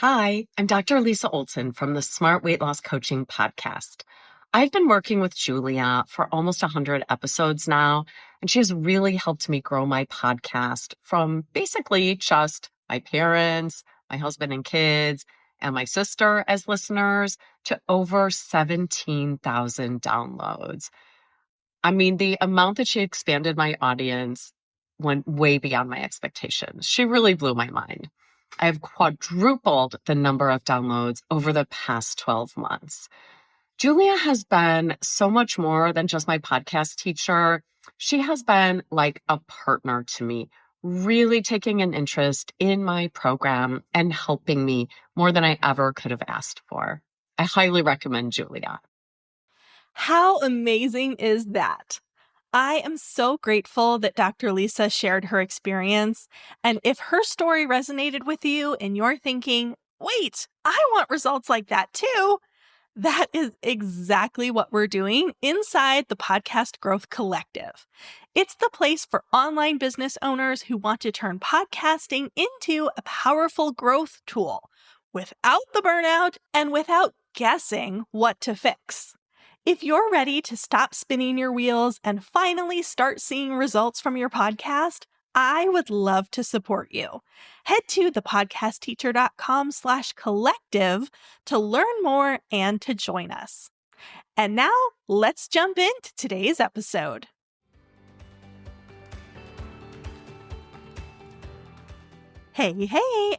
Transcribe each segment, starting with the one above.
Hi, I'm Dr. Lisa Olson from the Smart Weight Loss Coaching podcast. I've been working with Julia for almost 100 episodes now, and she has really helped me grow my podcast from basically just my parents, my husband and kids, and my sister as listeners to over 17,000 downloads. I mean, the amount that she expanded my audience went way beyond my expectations. She really blew my mind. I have quadrupled the number of downloads over the past 12 months. Julia has been so much more than just my podcast teacher. She has been like a partner to me, really taking an interest in my program and helping me more than I ever could have asked for. I highly recommend Julia. How amazing is that? I am so grateful that Dr. Lisa shared her experience. And if her story resonated with you and you're thinking, wait, I want results like that too, that is exactly what we're doing inside the Podcast Growth Collective. It's the place for online business owners who want to turn podcasting into a powerful growth tool without the burnout and without guessing what to fix. If you're ready to stop spinning your wheels and finally start seeing results from your podcast, I would love to support you. Head to thepodcastteacher.com/collective to learn more and to join us. And now let's jump into today's episode. Hey,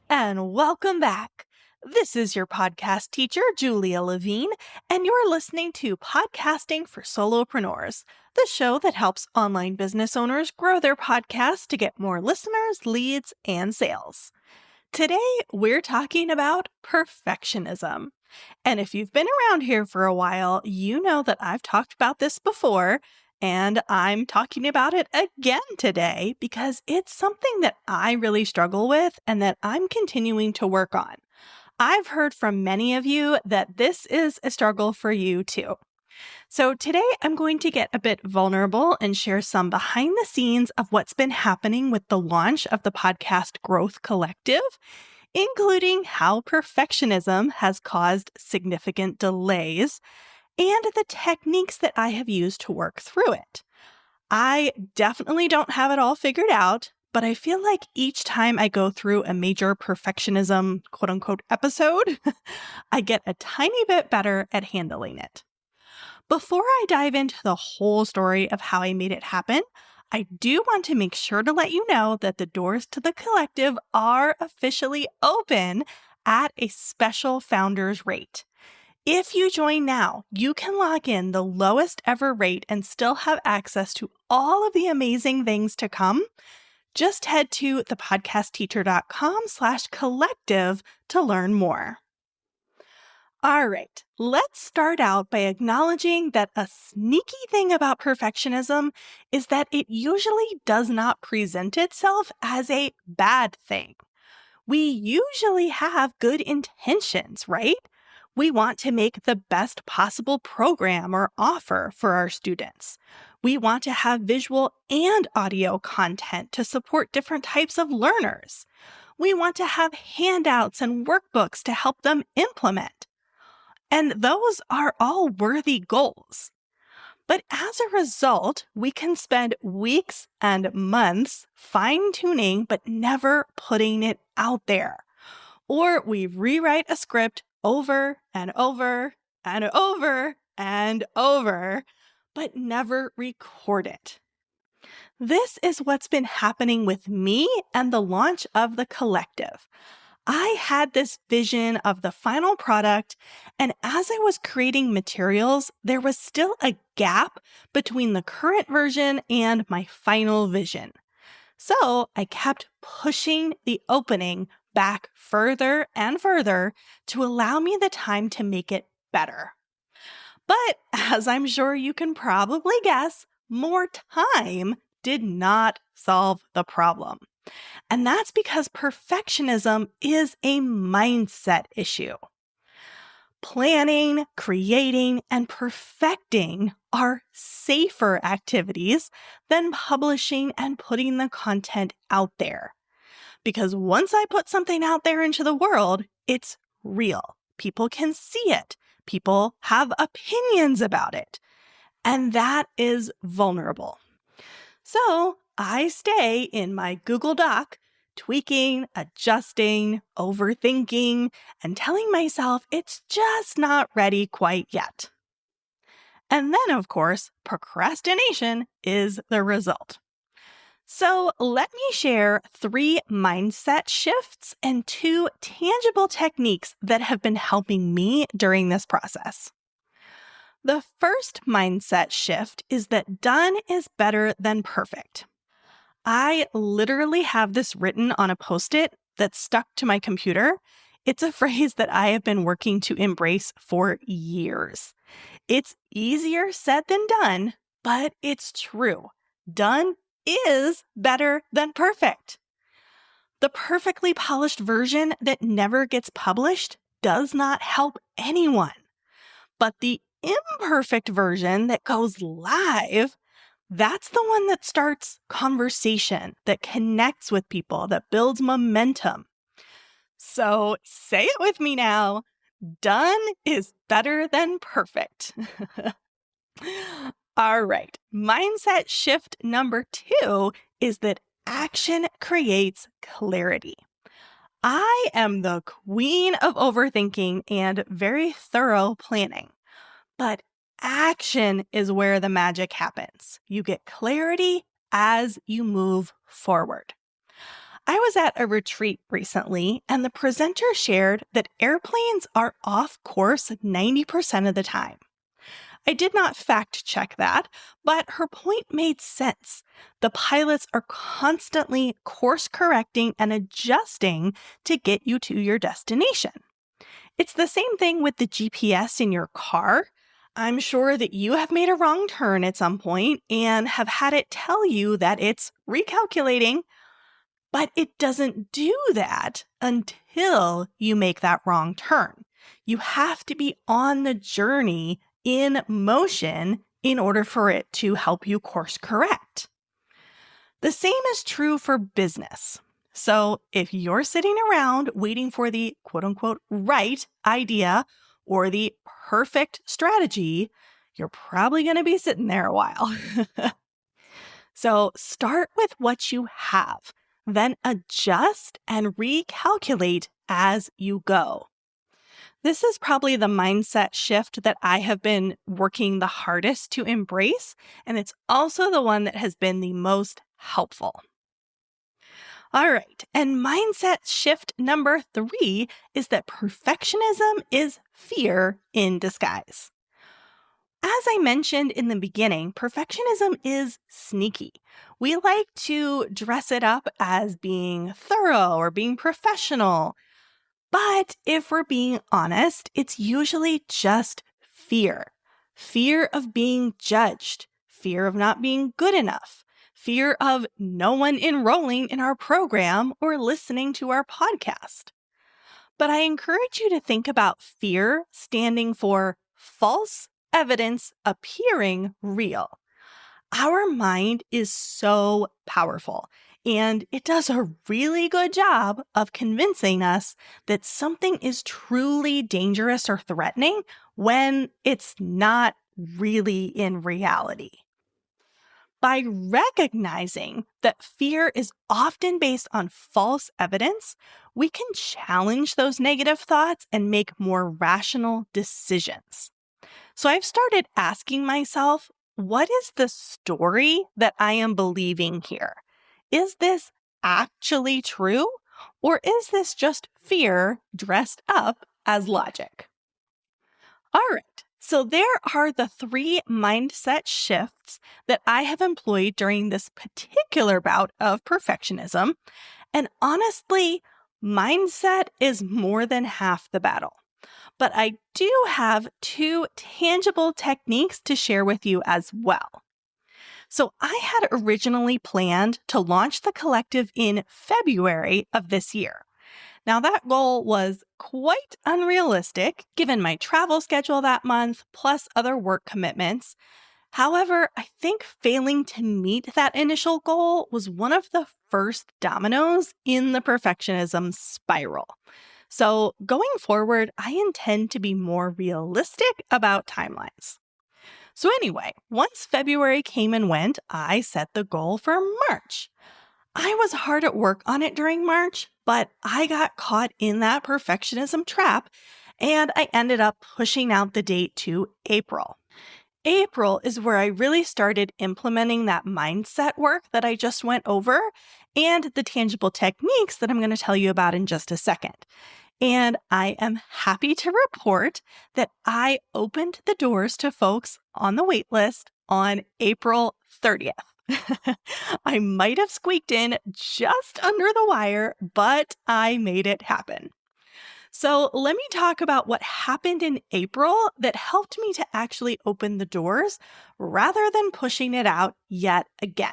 and welcome back. This is your podcast teacher, Julia Levine, and you're listening to Podcasting for Solopreneurs, the show that helps online business owners grow their podcasts to get more listeners, leads, and sales. Today, we're talking about perfectionism. And if you've been around here for a while, you know that I've talked about this before, and I'm talking about it again today because it's something that I really struggle with and that I'm continuing to work on. I've heard from many of you that this is a struggle for you too. So today I'm going to get a bit vulnerable and share some behind the scenes of what's been happening with the launch of the Podcast Growth Collective, including how perfectionism has caused significant delays and the techniques that I have used to work through it. I definitely don't have it all figured out, but I feel like each time I go through a major perfectionism, quote unquote, episode, I get a tiny bit better at handling it. Before I dive into the whole story of how I made it happen, I do want to make sure to let you know that the doors to the collective are officially open at a special founders rate. If you join now, you can log in the lowest ever rate and still have access to all of the amazing things to come. Just head to thepodcastteacher.com/collective to learn more. All right, let's start out by acknowledging that a sneaky thing about perfectionism is that it usually does not present itself as a bad thing. We usually have good intentions, right? We want to make the best possible program or offer for our students. We want to have visual and audio content to support different types of learners. We want to have handouts and workbooks to help them implement. And those are all worthy goals. But as a result, we can spend weeks and months fine-tuning but never putting it out there. Or we rewrite a script over and over and over and over, but never record it. This is what's been happening with me and the launch of the collective. I had this vision of the final product, and as I was creating materials, there was still a gap between the current version and my final vision. So I kept pushing the opening back further and further to allow me the time to make it better. But as I'm sure you can probably guess, more time did not solve the problem. And that's because perfectionism is a mindset issue. Planning, creating, and perfecting are safer activities than publishing and putting the content out there. Because once I put something out there into the world, It's real. People can see it. People have opinions about it. And that is vulnerable. So I stay in my Google Doc, tweaking, adjusting, overthinking, and telling myself it's just not ready quite yet. And then, of course, procrastination is the result. So let me share 3 mindset shifts and 2 tangible techniques that have been helping me during this process. The first mindset shift is that done is better than perfect. I literally have this written on a Post-it that's stuck to my computer. It's a phrase that I have been working to embrace for years. It's easier said than done, but it's true. Done is better than perfect. The perfectly polished version that never gets published does not help anyone. But the imperfect version that goes live, that's the one that starts conversation, that connects with people, that builds momentum. So say it with me now. Done is better than perfect. All right. Mindset shift number 2 is that action creates clarity. I am the queen of overthinking and very thorough planning, but action is where the magic happens. You get clarity as you move forward. I was at a retreat recently, and the presenter shared that airplanes are off course 90% of the time. I did not fact check that, but her point made sense. The pilots are constantly course correcting and adjusting to get you to your destination. It's the same thing with the GPS in your car. I'm sure that you have made a wrong turn at some point and have had it tell you that it's recalculating, but it doesn't do that until you make that wrong turn. You have to be on the journey in motion in order for it to help you course correct. The same is true for business. So if you're sitting around waiting for the quote unquote right idea or the perfect strategy, you're probably going to be sitting there a while. So start with what you have, then adjust and recalculate as you go. This is probably the mindset shift that I have been working the hardest to embrace, and it's also the one that has been the most helpful. All right, and mindset shift number 3 is that perfectionism is fear in disguise. As I mentioned in the beginning, perfectionism is sneaky. We like to dress it up as being thorough or being professional. But if we're being honest, it's usually just fear. Fear of being judged, fear of not being good enough, fear of no one enrolling in our program or listening to our podcast. But I encourage you to think about fear standing for false evidence appearing real. Our mind is so powerful, and it does a really good job of convincing us that something is truly dangerous or threatening when it's not really in reality. By recognizing that fear is often based on false evidence, we can challenge those negative thoughts and make more rational decisions. So I've started asking myself, what is the story that I am believing here? Is this actually true? Or is this just fear dressed up as logic? All right, so there are the 3 mindset shifts that I have employed during this particular bout of perfectionism. And honestly, mindset is more than half the battle. But I do have 2 tangible techniques to share with you as well. So I had originally planned to launch the collective in February of this year. Now that goal was quite unrealistic given my travel schedule that month, plus other work commitments. However, I think failing to meet that initial goal was one of the first dominoes in the perfectionism spiral. So going forward, I intend to be more realistic about timelines. So anyway, once February came and went, I set the goal for March. I was hard at work on it during March, but I got caught in that perfectionism trap, and I ended up pushing out the date to April. April is where I really started implementing that mindset work that I just went over and the tangible techniques that I'm going to tell you about in just a second. And I am happy to report that I opened the doors to folks on the wait list on April 30th. I might have squeaked in just under the wire, but I made it happen. So let me talk about what happened in April that helped me to actually open the doors rather than pushing it out yet again.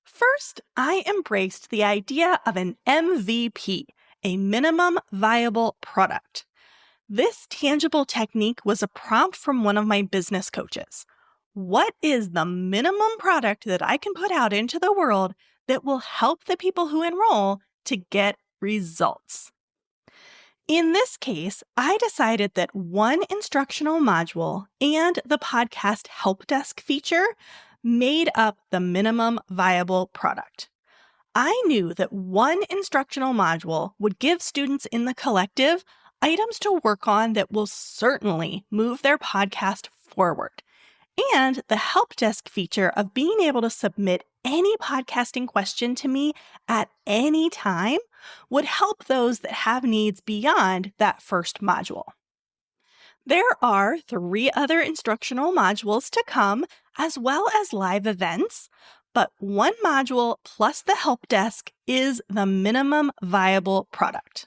First, I embraced the idea of an MVP, a minimum viable product. This tangible technique was a prompt from one of my business coaches. What is the minimum product that I can put out into the world that will help the people who enroll to get results? In this case, I decided that one instructional module and the podcast help desk feature made up the minimum viable product. I knew that one instructional module would give students in the collective items to work on that will certainly move their podcast forward. And the help desk feature of being able to submit any podcasting question to me at any time would help those that have needs beyond that first module. There are 3 other instructional modules to come, as well as live events, but one module plus the help desk is the minimum viable product.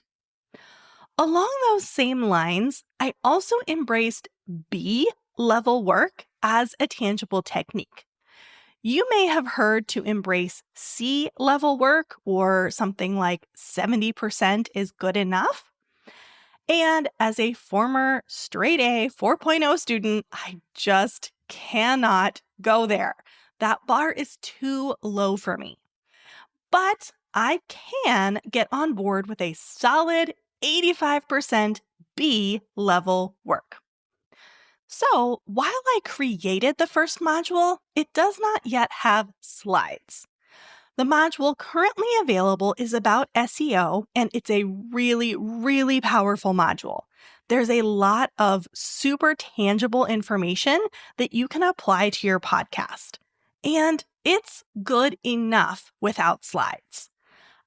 Along those same lines, I also embraced B-level work as a tangible technique. You may have heard to embrace C-level work or something like 70% is good enough. And as a former straight A 4.0 student, I just cannot go there. That bar is too low for me. But I can get on board with a solid 85% B-level work. So while I created the first module, it does not yet have slides. The module currently available is about SEO, and it's a really, really powerful module. There's a lot of super tangible information that you can apply to your podcast. And it's good enough without slides.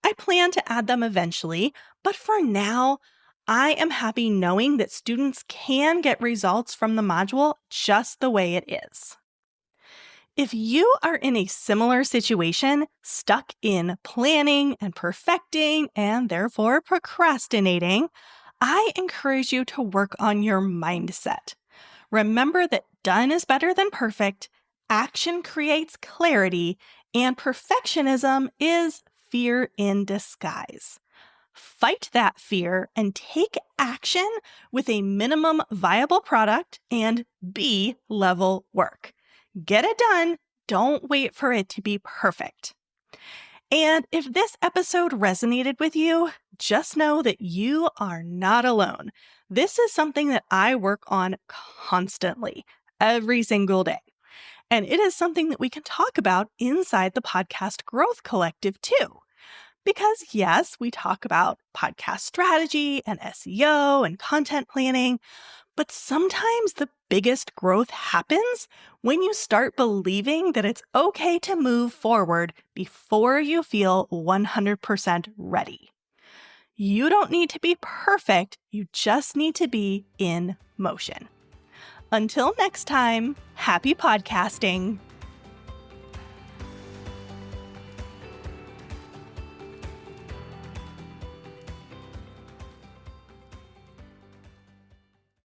I plan to add them eventually, but for now, I am happy knowing that students can get results from the module just the way it is. If you are in a similar situation, stuck in planning and perfecting and therefore procrastinating, I encourage you to work on your mindset. Remember that done is better than perfect, action creates clarity, and perfectionism is fear in disguise. Fight that fear and take action with a minimum viable product and B-level work. Get it done. Don't wait for it to be perfect. And if this episode resonated with you, just know that you are not alone. This is something that I work on constantly, every single day. And it is something that we can talk about inside the Podcast Growth Collective too. Because yes, we talk about podcast strategy and SEO and content planning, but sometimes the biggest growth happens when you start believing that it's okay to move forward before you feel 100% ready. You don't need to be perfect, you just need to be in motion. Until next time, happy podcasting.